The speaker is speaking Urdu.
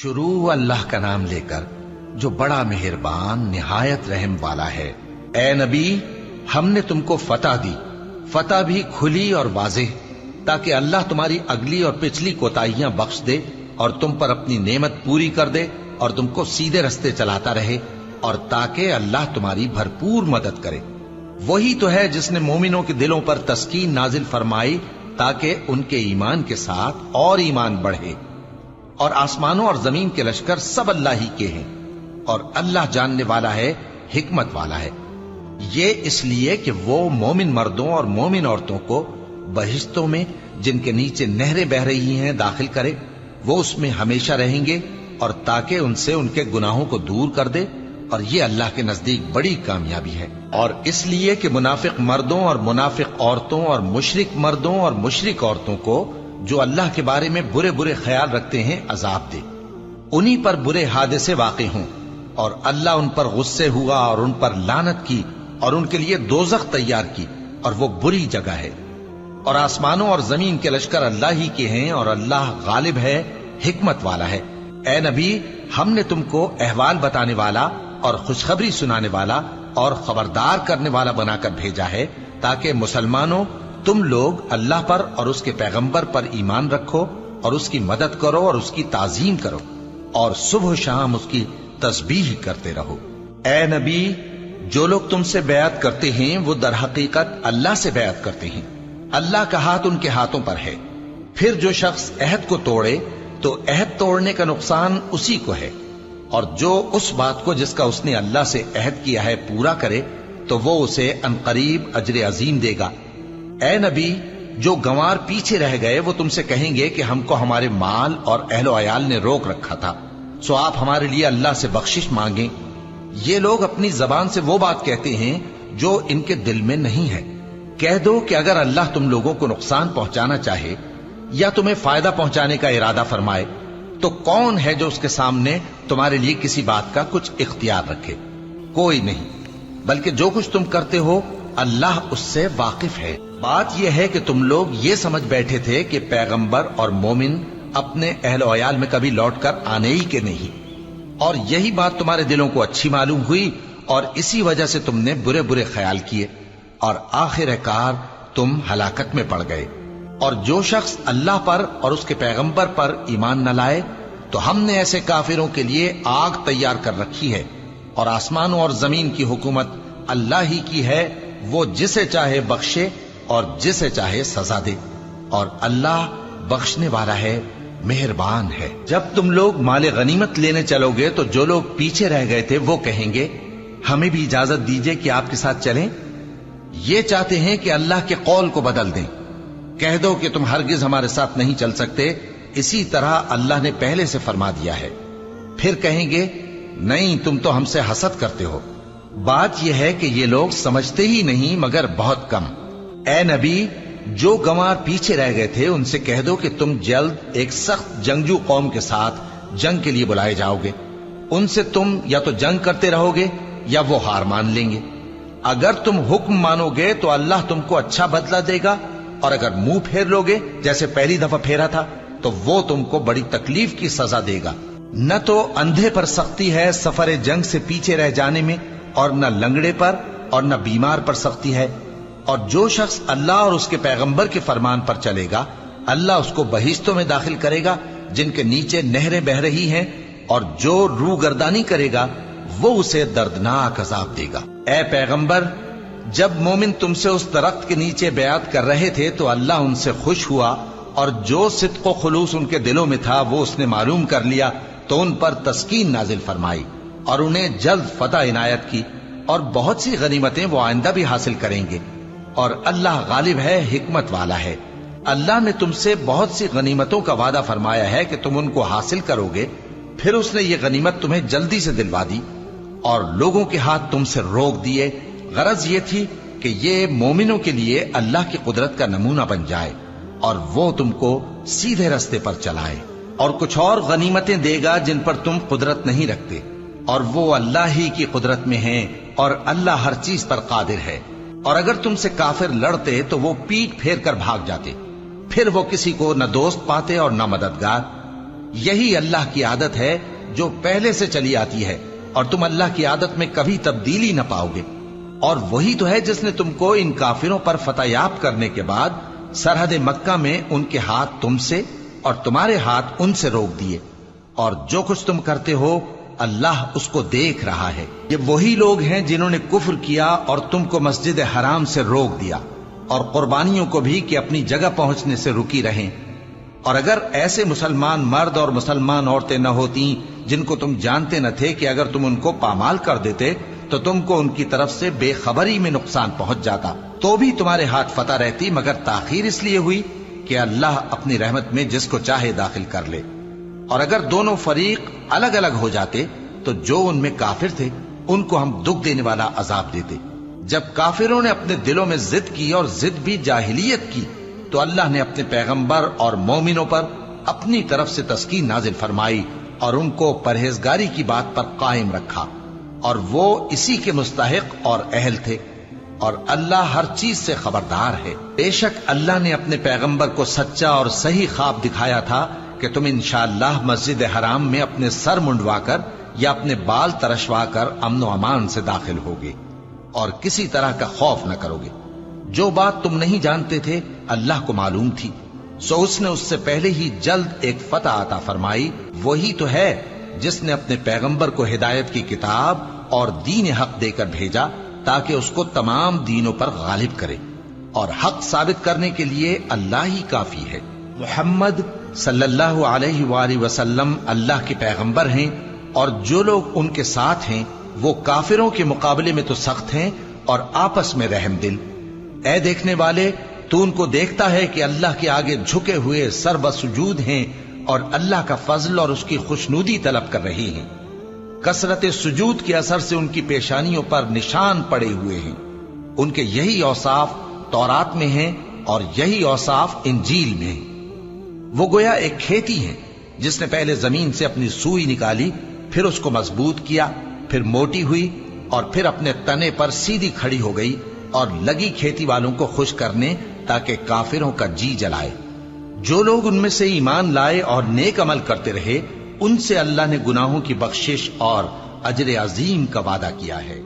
شروع اللہ کا نام لے کر جو بڑا مہربان نہایت رحم والا ہے۔ اے نبی، ہم نے تم کو فتح دی، فتح بھی کھلی اور واضح، تاکہ اللہ تمہاری اگلی اور پچھلی کوتاہیاں بخش دے اور تم پر اپنی نعمت پوری کر دے اور تم کو سیدھے رستے چلاتا رہے، اور تاکہ اللہ تمہاری بھرپور مدد کرے۔ وہی تو ہے جس نے مومنوں کے دلوں پر تسکین نازل فرمائی تاکہ ان کے ایمان کے ساتھ اور ایمان بڑھے۔ اور آسمانوں اور زمین کے لشکر سب اللہ ہی کے ہیں، اور اللہ جاننے والا ہے، حکمت والا ہے۔ یہ اس لیے کہ وہ مومن مردوں اور مومن عورتوں کو بہشتوں میں جن کے نیچے نہریں بہ رہی ہیں داخل کرے، وہ اس میں ہمیشہ رہیں گے، اور تاکہ ان سے ان کے گناہوں کو دور کر دے، اور یہ اللہ کے نزدیک بڑی کامیابی ہے۔ اور اس لیے کہ منافق مردوں اور منافق عورتوں اور مشرک مردوں اور مشرک عورتوں کو جو اللہ کے بارے میں برے برے خیال رکھتے ہیں عذاب دے، انہی پر برے حادثے واقع ہوں، اور اللہ ان پر غصے ہوا اور ان پر لعنت کی اور ان کے لیے دوزخ تیار کی، اور وہ بری جگہ ہے۔ اور آسمانوں اور زمین کے لشکر اللہ ہی کے ہیں، اور اللہ غالب ہے، حکمت والا ہے۔ اے نبی، ہم نے تم کو احوال بتانے والا اور خوشخبری سنانے والا اور خبردار کرنے والا بنا کر بھیجا ہے، تاکہ مسلمانوں تم لوگ اللہ پر اور اس کے پیغمبر پر ایمان رکھو اور اس کی مدد کرو اور اس کی تعظیم کرو، اور صبح و شام اس کی تسبیح کرتے رہو۔ اے نبی، جو لوگ تم سے بیعت کرتے ہیں وہ در حقیقت اللہ سے بیعت کرتے ہیں، اللہ کا ہاتھ ان کے ہاتھوں پر ہے۔ پھر جو شخص عہد کو توڑے تو عہد توڑنے کا نقصان اسی کو ہے، اور جو اس بات کو جس کا اس نے اللہ سے عہد کیا ہے پورا کرے تو وہ اسے عنقریب اجر عظیم دے گا۔ اے نبی، جو گنوار پیچھے رہ گئے وہ تم سے کہیں گے کہ ہم کو ہمارے مال اور اہل و عیال نے روک رکھا تھا، سو آپ ہمارے لیے اللہ سے بخشش مانگیں۔ یہ لوگ اپنی زبان سے وہ بات کہتے ہیں جو ان کے دل میں نہیں ہے۔ کہہ دو کہ اگر اللہ تم لوگوں کو نقصان پہنچانا چاہے یا تمہیں فائدہ پہنچانے کا ارادہ فرمائے تو کون ہے جو اس کے سامنے تمہارے لیے کسی بات کا کچھ اختیار رکھے؟ کوئی نہیں، بلکہ جو کچھ تم کرتے ہو اللہ اس سے واقف ہے۔ بات یہ ہے کہ تم لوگ یہ سمجھ بیٹھے تھے کہ پیغمبر اور مومن اپنے اہل و عیال میں کبھی لوٹ کر آنے ہی کے نہیں، اور یہی بات تمہارے دلوں کو اچھی معلوم ہوئی اور اسی وجہ سے تم نے برے برے خیال کیے، اور آخر کار تم ہلاکت میں پڑ گئے۔ اور جو شخص اللہ پر اور اس کے پیغمبر پر ایمان نہ لائے تو ہم نے ایسے کافروں کے لیے آگ تیار کر رکھی ہے، اور آسمانوں اور زمین کی حکومت اللہ ہی کی ہے، وہ جسے چاہے بخشے اور جسے چاہے سزا دے، اور اللہ بخشنے والا ہے، مہربان ہے۔ جب تم لوگ مال غنیمت لینے چلو گے تو جو لوگ پیچھے رہ گئے تھے وہ کہیں گے ہمیں بھی اجازت دیجئے کہ آپ کے ساتھ چلیں۔ یہ چاہتے ہیں کہ اللہ کے قول کو بدل دیں۔ کہہ دو کہ تم ہرگز ہمارے ساتھ نہیں چل سکتے، اسی طرح اللہ نے پہلے سے فرما دیا ہے۔ پھر کہیں گے نہیں، تم تو ہم سے حسد کرتے ہو۔ بات یہ ہے کہ یہ لوگ سمجھتے ہی نہیں مگر بہت کم۔ اے نبی، جو گنوار پیچھے رہ گئے تھے ان سے کہہ دو کہ تم جلد ایک سخت جنگجو قوم کے ساتھ جنگ کے لیے بلائے جاؤ گے، ان سے تم یا تو جنگ کرتے رہو گے یا وہ ہار مان لیں گے۔ اگر تم حکم مانو گے تو اللہ تم کو اچھا بدلہ دے گا، اور اگر منہ پھیر لو گے جیسے پہلی دفعہ پھیرا تھا تو وہ تم کو بڑی تکلیف کی سزا دے گا۔ نہ تو اندھے پر سختی ہے سفر جنگ سے پیچھے رہ جانے میں، اور نہ لنگڑے پر اور نہ بیمار پر سختی ہے۔ اور جو شخص اللہ اور اس کے پیغمبر کے فرمان پر چلے گا اللہ اس کو بہشتوں میں داخل کرے گا جن کے نیچے نہریں بہ رہی ہیں، اور جو روگردانی کرے گا وہ اسے دردناک عذاب دے گا۔ اے پیغمبر، جب مومن تم سے اس درخت کے نیچے بیعت کر رہے تھے تو اللہ ان سے خوش ہوا، اور جو صدق و خلوص ان کے دلوں میں تھا وہ اس نے معلوم کر لیا تو ان پر تسکین نازل فرمائی اور انہیں جلد فتح عنایت کی، اور بہت سی غنیمتیں وہ آئندہ بھی حاصل کریں گے، اور اللہ غالب ہے، حکمت والا ہے۔ اللہ نے تم سے بہت سی غنیمتوں کا وعدہ فرمایا ہے کہ تم ان کو حاصل کرو گے، پھر اس نے یہ غنیمت تمہیں جلدی سے دلوا دی اور لوگوں کے ہاتھ تم سے روک دیے۔ غرض یہ تھی کہ یہ مومنوں کے لیے اللہ کی قدرت کا نمونہ بن جائے اور وہ تم کو سیدھے رستے پر چلائے، اور کچھ اور غنیمتیں دے گا جن پر تم قدرت نہیں رکھتے، اور وہ اللہ ہی کی قدرت میں ہیں، اور اللہ ہر چیز پر قادر ہے۔ اور اگر تم سے کافر لڑتے تو وہ پیٹ پھیر کر بھاگ جاتے، پھر وہ کسی کو نہ دوست پاتے اور نہ مددگار۔ یہی اللہ کی عادت ہے جو پہلے سے چلی آتی ہے، اور تم اللہ کی عادت میں کبھی تبدیلی نہ پاؤ گے۔ اور وہی تو ہے جس نے تم کو ان کافروں پر فتح یاب کرنے کے بعد سرحد مکہ میں ان کے ہاتھ تم سے اور تمہارے ہاتھ ان سے روک دیے، اور جو کچھ تم کرتے ہو اللہ اس کو دیکھ رہا ہے۔ یہ وہی لوگ ہیں جنہوں نے کفر کیا اور تم کو مسجد حرام سے روک دیا، اور قربانیوں کو بھی کہ اپنی جگہ پہنچنے سے رکی رہیں۔ اور اگر ایسے مسلمان مرد اور مسلمان عورتیں نہ ہوتی جن کو تم جانتے نہ تھے کہ اگر تم ان کو پامال کر دیتے تو تم کو ان کی طرف سے بے خبری میں نقصان پہنچ جاتا، تو بھی تمہارے ہاتھ فتح رہتی، مگر تاخیر اس لیے ہوئی کہ اللہ اپنی رحمت میں جس کو چاہے داخل کر لے۔ اور اگر دونوں فریق الگ الگ ہو جاتے تو جو ان میں کافر تھے ان کو ہم دکھ دینے والا عذاب دیتے۔ جب کافروں نے اپنے دلوں میں ضد کی، اور ضد بھی جاہلیت کی، تو اللہ نے اپنے پیغمبر اور مومنوں پر اپنی طرف سے تسکین نازل فرمائی اور ان کو پرہیزگاری کی بات پر قائم رکھا، اور وہ اسی کے مستحق اور اہل تھے، اور اللہ ہر چیز سے خبردار ہے۔ بے شک اللہ نے اپنے پیغمبر کو سچا اور صحیح خواب دکھایا تھا کہ تم انشاءاللہ مسجد حرام میں اپنے سر منڈوا کر یا اپنے بال ترشوا کر امن و امان سے داخل ہوگے اور کسی طرح کا خوف نہ کرو گے۔ جو بات تم نہیں جانتے تھے اللہ کو معلوم تھی، سو اس نے اس سے پہلے ہی جلد ایک فتح عطا فرمائی۔ وہی تو ہے جس نے اپنے پیغمبر کو ہدایت کی کتاب اور دین حق دے کر بھیجا تاکہ اس کو تمام دینوں پر غالب کرے، اور حق ثابت کرنے کے لیے اللہ ہی کافی ہے۔ محمد صلی اللہ علیہ وآلہ وسلم اللہ کے پیغمبر ہیں، اور جو لوگ ان کے ساتھ ہیں وہ کافروں کے مقابلے میں تو سخت ہیں اور آپس میں رحم دل۔ اے دیکھنے والے، تو ان کو دیکھتا ہے کہ اللہ کے آگے جھکے ہوئے سر بسجود ہیں اور اللہ کا فضل اور اس کی خوشنودی طلب کر رہے ہیں۔ کثرت سجود کے اثر سے ان کی پیشانیوں پر نشان پڑے ہوئے ہیں۔ ان کے یہی اوصاف تورات میں ہیں اور یہی اوصاف انجیل میں ہیں۔ وہ گویا ایک کھیتی ہے جس نے پہلے زمین سے اپنی سوئی نکالی، پھر اس کو مضبوط کیا، پھر موٹی ہوئی، اور پھر اپنے تنے پر سیدھی کھڑی ہو گئی، اور لگی کھیتی والوں کو خوش کرنے تاکہ کافروں کا جی جلائے۔ جو لوگ ان میں سے ایمان لائے اور نیک عمل کرتے رہے ان سے اللہ نے گناہوں کی بخشش اور اجر عظیم کا وعدہ کیا ہے۔